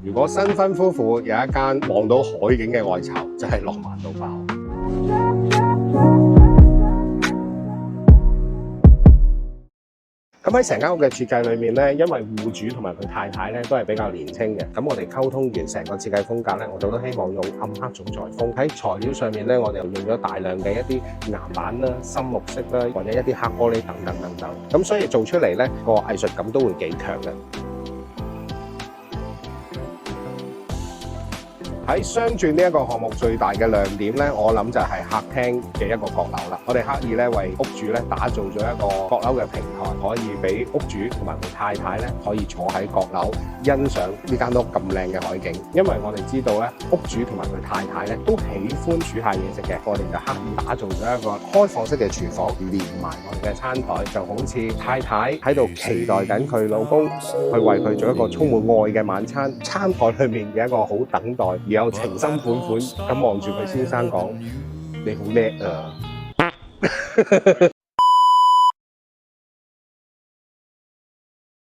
如果新婚夫婦有一間望到海景嘅外巢，就係浪漫到爆。咁喺成間屋嘅設計裏面咧，因為戶主同埋佢太太咧都係比較年輕嘅，咁我哋溝通完成個設計風格咧，我哋都希望用暗黑總裁風。喺材料上面咧，我哋又用咗大量嘅一啲岩板啦、深綠色啦，或者一啲黑玻璃等等等等。咁所以做出嚟咧，個藝術感都會幾強嘅。喺商轉呢一個項目最大嘅亮點咧，我諗就係客廳嘅一個閣樓啦。我哋刻意咧為屋主咧打造咗一個閣樓嘅平台，可以俾屋主同埋佢太太咧可以坐喺閣樓欣賞呢間屋咁靚嘅海景。因為我哋知道咧，屋主同埋佢太太咧都喜歡煮下嘢食嘅，我哋就刻意打造咗一個開放式嘅廚房，連埋我哋嘅餐台，就好似太太喺度期待緊佢老公去為佢做一個充滿愛嘅晚餐。餐台裏面嘅一個好等待，有情深款款咁望住佢先生講：你好叻啊！